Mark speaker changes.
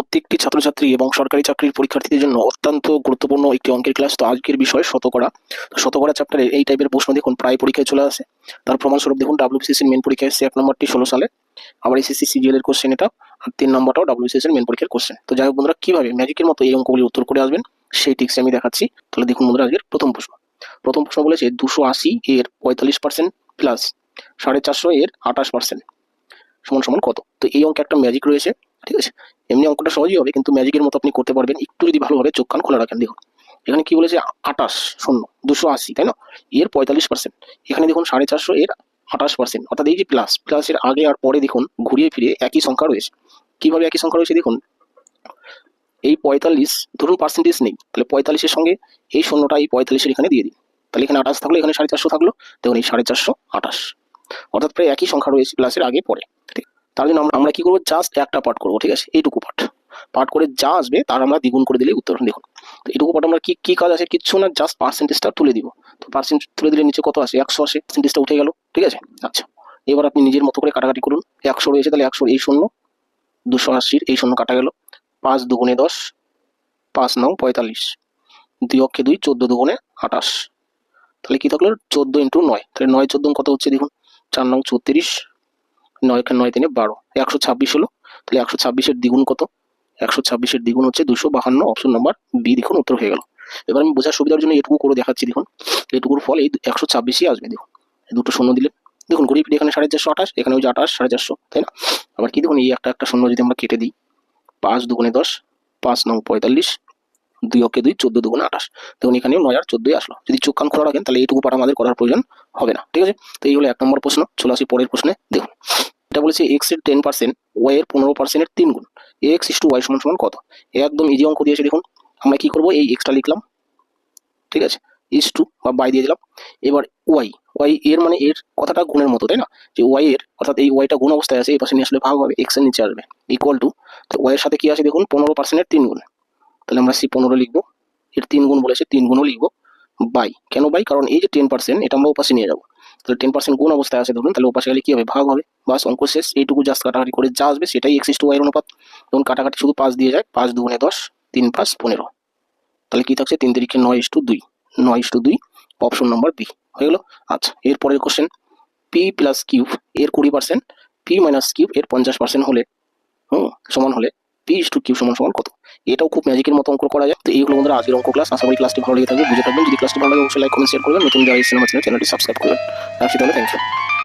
Speaker 1: প্রত্যেকটি ছাত্রছাত্রী এবং সরকারি চাকরির পরীক্ষার্থীদের জন্য অত্যন্ত গুরুত্বপূর্ণ একটি অঙ্কের ক্লাস। তো আজকের বিষয় শতকরা। শতকরা চ্যাপ্টারে এই টাইপের প্রশ্ন দেখুন প্রায় পরীক্ষায় চলে আসে। তার প্রমাণস্বরূপ দেখুন WBCSর মেন পরীক্ষা এসেছে 1 নম্বরটি 16 সালে, আবার SSC CGL এর কোশ্চেন এটা, আর 3 নম্বরটাও WBCSর মেন পরীক্ষার কোশ্চেন। তো যাই হোক বন্ধুরা, কিভাবে ম্যাজিকের মতো এই অঙ্কগুলি উত্তর করে আসবেন সেই টিক্স আমি দেখাচ্ছি। তাহলে দেখুন বন্ধুরা, আজকের প্রথম প্রশ্ন বলেছে 280 এর 45% প্লাস 450 এর 28% সমান সমান কত। তো এই অঙ্কে একটা ম্যাজিক রয়েছে, ঠিক আছে। এমনি অঙ্কটা সহজই হবে, কিন্তু ম্যাজিকের মতো আপনি করতে পারবেন একটু যদি ভালোভাবে চোখ কান খোলা রাখেন। দেখুন এখানে কি বলেছে, 28 শূন্য 280, তাই না, এর 45%। এখানে দেখুন 450 এর 28%, অর্থাৎ এই যে প্লাসের আগে আর পরে দেখুন ঘুরিয়ে ফিরে একই সংখ্যা রয়েছে। কিভাবে একই সংখ্যা রয়েছে দেখুন, এই 45 ধরুন পার্সেন্টেজ নেই, তাহলে 45-এর সঙ্গে এই শূন্যটা এই 45-এর এখানে দিয়ে দিন, তাহলে এখানে 28 থাকলো, এখানে 450 থাকলো। দেখুন এই 450 28, অর্থাৎ প্রায় একই সংখ্যা রয়েছে প্লাসের আগে পরে। ঠিক, তার জন্য আমরা কি করবো, জাস্ট একটা পার্ট করবো, ঠিক আছে। এইটুকু পার্ট করে যা আসবে তার আমরা দ্বিগুণ করে দিলে উত্তর। দেখুন তো এইটুকু পার্ট আমরা কি কাজ আছে, কিচ্ছু না, জাস্ট পার্সেন্টেজটা তুলে দিব। তো পার্সেন্ট তুলে দিলে নিচে কত আসে, 100 আসে, পার্সেন্টেজটা উঠে গেল, ঠিক আছে। আচ্ছা, এবার আপনি নিজের মতো করে কাটাকাটি করুন। 100 রয়েছে, তাহলে 100 এই শূন্য, 280 এই শূন্য কাটা গেল, 5 দুগুণে 10, 5 9 45, 2 অক্ষে 2, 14 দুগুণে 28, তাহলে কি থাকলো 14 × 9, তাহলে 9 14 কত হচ্ছে দেখুন, 4 9 34, 9 9 3 12, 126 হলো। তাহলে 126-এর দ্বিগুণ কত, 126-এর দ্বিগুণ হচ্ছে 252, অপশন নাম্বার বি দেখুন উত্তর হয়ে গেল। এবার আমি বোঝার সুবিধার জন্য এটুকু করে দেখাচ্ছি। দেখুন এটুকুর ফল এই 126-ই আসবে। দেখুন দুটো শূন্য দিলে দেখুন ঘুরিয়ে ফিরে এখানে 450 এখানে ওই যে 28 450, তাই না। আবার কি দেখুন এই একটা শূন্য যদি আমরা কেটে দিই, 5 দুগুণে 10, 5 9 45, 2 অক্ষে 2, 14 দুগুণে 28, দেখুন এখানেও 9 আর 14 আসলো। যদি চোখ কান খোলা রাখেন তাহলে এইটুকু পাঠ আমাদের করার প্রয়োজন হবে না, ঠিক আছে। তো এই হলো 1 নম্বর প্রশ্ন। চলে আসি পরের প্রশ্নে। দেখুন এটা বলেছে x এর 10%, y এর 15%-এর 3 গুণ, x = y সমান সমান কত। একদম ইজি অঙ্ক দিয়েছে। দেখুন আমরা কি করব, এই এক্সটা লিখলাম, ঠিক আছে, ইস টু বা বাই দিয়ে দিলাম। এবার ওয়াই এর মানে এর কথাটা গুণের মতো, তাই না, যে ওয়াই এর, অর্থাৎ এই ওয়াইটা গুণ অবস্থায় আছে, এই পাশে নিয়ে আসলে ভাগ হবে, এক্স এর নিচে আসবে, ইকুয়াল টু, তো ওয়াই এর সাথে কি আছে দেখুন 15%-এর 3 গুণ, তাহলে আমরা সি 15 লিখবো, এর 3 গুণ বলেছে 3 গুণও লিখবো, বাই, কেন বাই, কারণ এই যে 10% এটা আমরা ওপাশে নিয়ে যাবো, তাহলে 10% গুণ অবস্থায় আছে ধরুন, তাহলে ওপাশে গেলে কি হবে, ভাগ হবে, বাস অঙ্ক শেষ। এইটুকু জাস্ট কাটাকাটি করে যা আসবে সেটাই x = y এর অনুপাত। তখন কাটাকাটি শুধু 5 দিয়ে যায়, 5 দুগুণে 10, 3 5 15, তাহলে কি থাকছে 3 3 9:2, 9:2, অপশন নম্বর বি হয়ে গেল। আচ্ছা, এর পরের কোশ্চেন, পি প্লাস কিউব এর 20%, পি মাইনাস কিউব এর 50% হলে সমান হলে p/q সমান সমান কত। এটাও খুব ম্যাজিকের মতো অঙ্ক করা যায়। তো এইগুলো বন্ধুরা আজকের অঙ্ক ক্লাস। আশা করি ক্লাসটি ভালো লেগে থাকবে, বুঝে থাকবেন। যদি ক্লাসটি ভালো লাগে অবশ্যই লাইক কমেন্ট শেয়ার করবেন, নতুন যারা এসেছেন আমার চ্যানেলটি সাবস্ক্রাইব করবেন। রাখছি তাহলে, থ্যাংক ইউ।